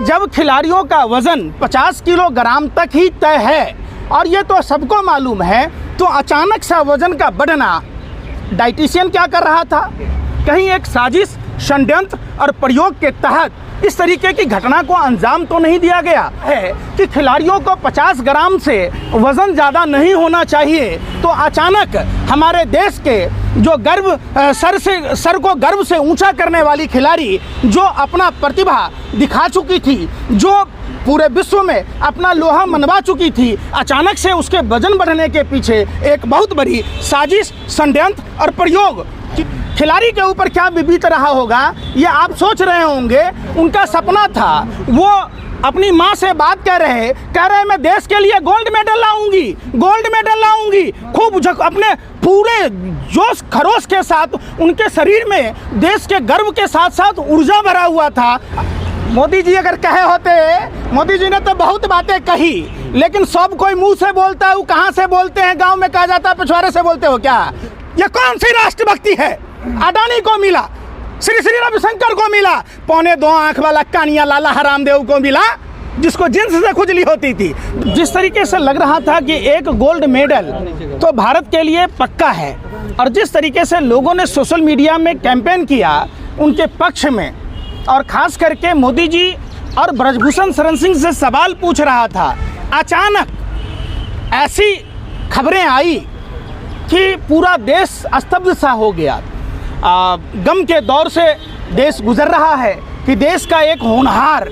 जब खिलाड़ियों का वजन 50 किलोग्राम तक ही तय है और ये तो सबको मालूम है, तो अचानक सा वजन का बढ़ना डाइटिशियन क्या कर रहा था? कहीं एक साजिश, षड्यंत्र और प्रयोग के तहत इस तरीके की घटना को अंजाम तो नहीं दिया गया है कि खिलाड़ियों को 50 ग्राम से वज़न ज़्यादा नहीं होना चाहिए, तो अचानक हमारे देश के जो सर को गर्व से ऊंचा करने वाली खिलाड़ी, जो अपना प्रतिभा दिखा चुकी थी, जो पूरे विश्व में अपना लोहा मनवा चुकी थी, अचानक से उसके वजन बढ़ने के पीछे एक बहुत बड़ी साजिश, षड्यंत्र और प्रयोग। खिलाड़ी के ऊपर क्या बीत रहा होगा ये आप सोच रहे होंगे। उनका सपना था, वो अपनी माँ से बात कह रहे मैं देश के लिए गोल्ड मेडल लाऊंगी। खूब अपने पूरे जोश खरोश के साथ उनके शरीर में देश के गर्व के साथ साथ ऊर्जा भरा हुआ था। मोदी जी अगर कहे होते, मोदी जी ने तो बहुत बातें कही, लेकिन सब कोई मुंह से बोलता है, वो कहाँ से बोलते हैं? गांव में कहा जाता है पिछवाड़े से बोलते हो क्या? ये कौन सी राष्ट्रभक्ति है? अडानी को मिला, श्री रविशंकर को मिला, 2.25 आंख वाला कानिया लाला हरामदेव को मिला, जिसको जिन्स से खुजली होती थी। जिस तरीके से लग रहा था कि एक गोल्ड मेडल तो भारत के लिए पक्का है, और जिस तरीके से लोगों ने सोशल मीडिया में कैंपेन किया उनके पक्ष में, और ख़ास करके मोदी जी और ब्रजभूषण शरण सिंह से सवाल पूछ रहा था, अचानक ऐसी खबरें आई कि पूरा देश स्तब्ध सा हो गया। गम के दौर से देश गुजर रहा है कि देश का एक होनहार,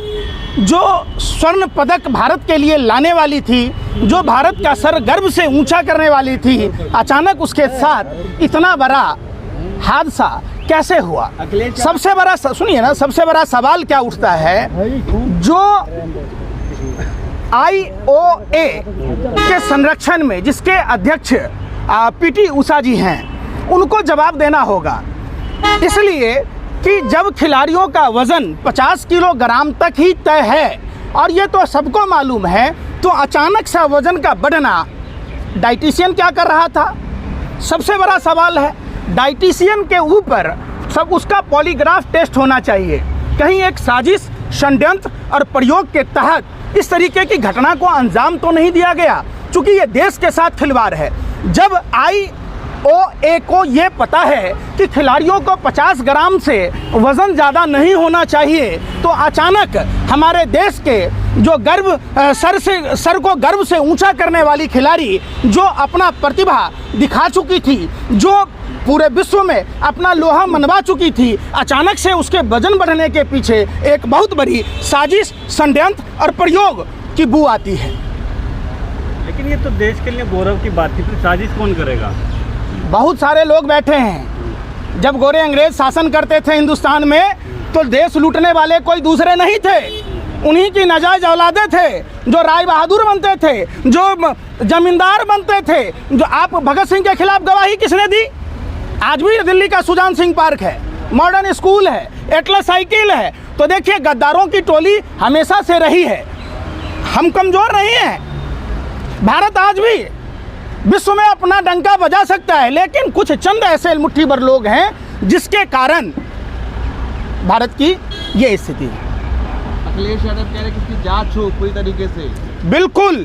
जो स्वर्ण पदक भारत के लिए लाने वाली थी, जो भारत का सर गर्व से ऊंचा करने वाली थी, अचानक उसके साथ इतना बड़ा हादसा कैसे हुआ? सबसे बड़ा, सुनिए ना, सबसे बड़ा सवाल क्या उठता है, जो IOA के संरक्षण में जिसके अध्यक्ष PT उषा जी हैं, उनको जवाब देना होगा। इसलिए कि जब खिलाड़ियों का वज़न 50 किलोग्राम तक ही तय है और ये तो सबको मालूम है, तो अचानक सा वज़न का बढ़ना डाइटिशियन क्या कर रहा था? सबसे बड़ा सवाल है। डाइटिशियन के ऊपर सब उसका पॉलीग्राफ टेस्ट होना चाहिए। कहीं एक साजिश, षड्यंत्र और प्रयोग के तहत इस तरीके की घटना को अंजाम तो नहीं दिया गया, क्योंकि ये देश के साथ खिलवाड़ है। जब IOA को ये पता है कि खिलाड़ियों को 50 ग्राम से वज़न ज़्यादा नहीं होना चाहिए, तो अचानक हमारे देश के जो सर को गर्व से ऊंचा करने वाली खिलाड़ी, जो अपना प्रतिभा दिखा चुकी थी, जो पूरे विश्व में अपना लोहा मनवा चुकी थी, अचानक से उसके वजन बढ़ने के पीछे एक बहुत बड़ी साजिश, षड्यंत्र और प्रयोग की बू आती है। लेकिन ये तो देश के लिए गौरव की बात थी, फिर साजिश कौन करेगा? बहुत सारे लोग बैठे हैं। जब गोरे अंग्रेज शासन करते थे हिंदुस्तान में, तो देश लूटने वाले कोई दूसरे नहीं थे, उन्हीं की नाजायज औलादे थे, जो राय बहादुर बनते थे, जो जमींदार बनते थे। जो आप भगत सिंह के खिलाफ गवाही किसने दी? आज भी दिल्ली का सुजान सिंह पार्क है, मॉडर्न स्कूल है, एटलस साइकिल है। तो देखिए, गद्दारों की टोली हमेशा से रही है। हम कमज़ोर नहीं हैं। भारत आज भी विश्व में अपना डंका बजा सकता है, लेकिन कुछ चंद ऐसे मुट्ठी भर लोग हैं जिसके कारण भारत की ये स्थिति है। अखिलेश यादव कह रहे हैं कि इसकी जांच हो पूरी तरीके से। बिल्कुल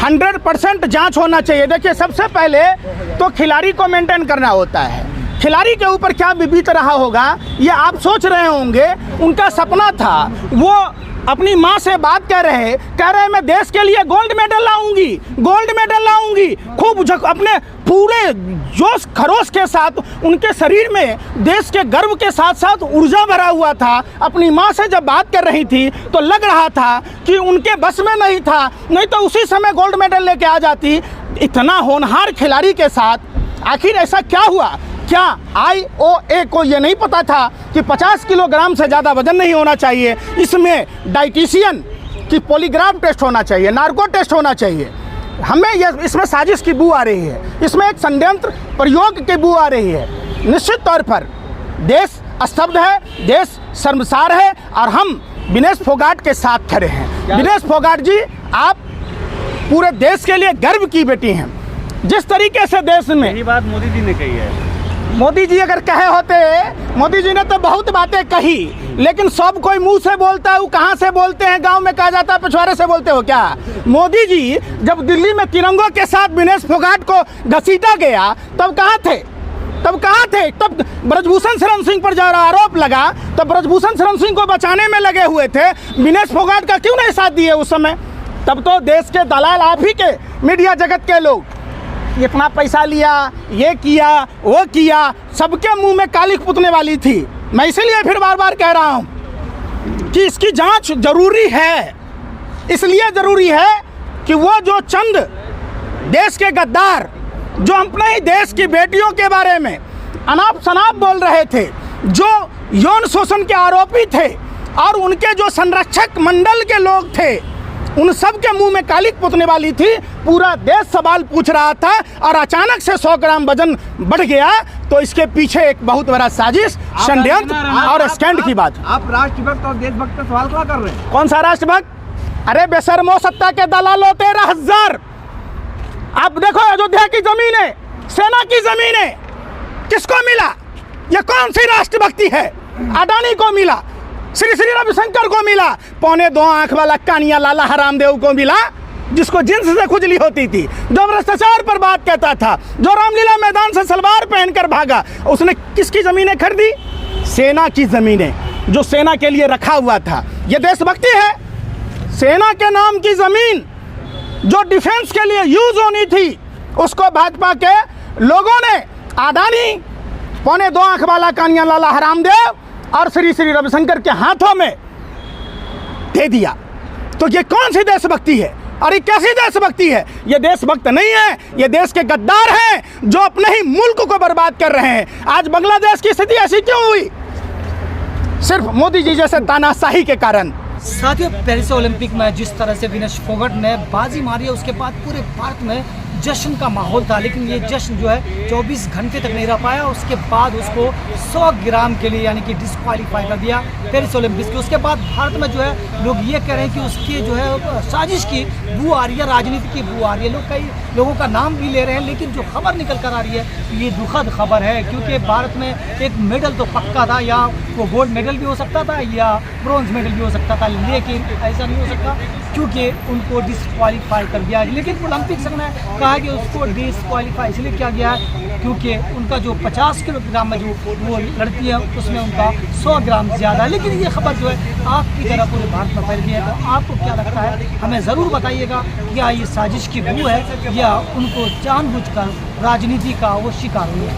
100% जांच होना चाहिए। देखिए, सबसे पहले तो खिलाड़ी को मेंटेन करना होता है। खिलाड़ी के ऊपर क्या बीत रहा होगा ये आप सोच रहे होंगे। उनका सपना था, वो अपनी माँ से बात कह रहे मैं देश के लिए गोल्ड मेडल लाऊंगी। खूब अपने पूरे जोश खरोश के साथ उनके शरीर में देश के गर्व के साथ साथ ऊर्जा भरा हुआ था। अपनी माँ से जब बात कर रही थी तो लग रहा था कि उनके बस में नहीं था, नहीं तो उसी समय गोल्ड मेडल लेके आ जाती। इतना होनहार खिलाड़ी के साथ आखिर ऐसा क्या हुआ? क्या IOA को ये नहीं पता था कि 50 किलोग्राम से ज़्यादा वजन नहीं होना चाहिए? इसमें डाइटिशियन की पॉलीग्राफ टेस्ट होना चाहिए, नार्को टेस्ट होना चाहिए। हमें इसमें साजिश की बू आ रही है, इसमें एक षड्यंत्र प्रयोग की बू आ रही है। निश्चित तौर पर देश स्तब्ध है, देश शर्मसार है, और हम विनेश फोगाट के साथ खड़े हैं। विनेश फोगाट जी, आप पूरे देश के लिए गर्व की बेटी हैं। जिस तरीके से देश में, यही बात मोदी जी ने कही है। मोदी जी अगर कहे होते, मोदी जी ने तो बहुत बातें कही, लेकिन सब कोई मुंह से बोलता है, वो कहाँ से बोलते हैं? गांव में कहा जाता है पिछवाड़े से बोलते हो क्या? मोदी जी जब दिल्ली में तिरंगों के साथ विनेश फोगाट को घसीटा गया तब कहाँ थे? तब ब्रजभूषण शरण सिंह पर जब आरोप लगा तब ब्रजभूषण शरण सिंह को बचाने में लगे हुए थे, विनेश फोगाट का क्यों नहीं साथ दिए उस समय? तब तो देश के दलाल आप ही के, मीडिया जगत के लोग इतना पैसा लिया, ये किया वो किया, सबके मुंह में कालिख पुतने वाली थी। मैं इसीलिए फिर बार बार कह रहा हूं कि इसकी जांच जरूरी है। इसलिए जरूरी है कि वो जो चंद देश के गद्दार जो अपने ही देश की बेटियों के बारे में अनाप शनाप बोल रहे थे, जो यौन शोषण के आरोपी थे और उनके जो संरक्षक मंडल के लोग थे, उन सब के मुंह में कालिख पुतने वाली थी। पूरा देश सवाल पूछ रहा था और अचानक से 100 ग्राम वजन बढ़ गया, तो इसके पीछे एक बहुत बड़ा साजिश, षड्यंत्र और स्टैंड की बात। आप राष्ट्रभक्त और देशभक्त पर सवाल क्या कर रहे हैं? कौन सा राष्ट्रभक्त? अरे बेशर्मो सत्ता के दलालों 13,000। आप देखो अयोध्या की जमीनें, सेना की जमीनें किसको मिला? ये कौन सी राष्ट्रभक्ति है? अडानी को मिला, श्री श्री रविशंकर को मिला, 2.25 आंख वाला कानिया लाला हरामदेव को मिला, जिसको जिन्स से खुजली होती थी, जो भ्रष्टाचार पर बात कहता था, जो रामलीला मैदान से सलवार पहनकर भागा, उसने किसकी जमीनें खरीदी? सेना की जमीनें, जो सेना के लिए रखा हुआ था। ये देशभक्ति है? सेना के नाम की जमीन जो डिफेंस के लिए यूज होनी थी, उसको भाजपा के लोगों ने अडानी, 2.25 आंख वाला कानिया लाला हरामदेव और श्री श्री रविशंकर के हाथों में दे दिया। तो ये कौन सी देशभक्ति है? अरे कैसी देशभक्ति है? ये देशभक्त नहीं है, ये देश के गद्दार हैं जो अपने ही मुल्क को बर्बाद कर रहे हैं। आज बांग्लादेश की स्थिति ऐसी क्यों हुई? सिर्फ मोदी जी जैसे तानाशाही के कारण। साथियों, पेरिस ओलंपिक में जिस तरह से विनेश फोगाट ने बाजी मारी है, उसके बाद पूरे भारत में जश्न का माहौल था, लेकिन ये जश्न जो है 24 घंटे तक नहीं रह पाया। उसके बाद उसको 100 ग्राम के लिए यानी कि डिस्क्वालीफाई कर दिया पेरिस ओलंपिक्स के। उसके बाद भारत में जो है लोग ये कह रहे हैं कि उसकी जो है साजिश की बू आ रही है, राजनीति की बू आ रही है। लोग कई लोगों का नाम भी ले रहे हैं, लेकिन जो खबर निकल कर आ रही है ये दुखद खबर है, क्योंकि भारत में एक मेडल तो पक्का था, या वो गोल्ड मेडल भी हो सकता था या ब्रॉन्ज मेडल भी हो सकता था, लेकिन ऐसा नहीं हो सकता क्योंकि उनको डिस्क्वालीफाई कर दिया। लेकिन ओलंपिक संघ ने कहा कि उसको डिस्क्वालीफाई इसलिए किया गया है क्योंकि उनका जो 50 किलोग्राम में जो वो लड़ती है उसमें उनका 100 ग्राम ज़्यादा है। लेकिन ये खबर जो है आग की तरह पूरे भारत में फैल गई है। तो आपको क्या लगता है? हमें ज़रूर बताइएगा, क्या ये साजिश की बू है या उनको जानबूझकर राजनीति का वो शिकार हुए?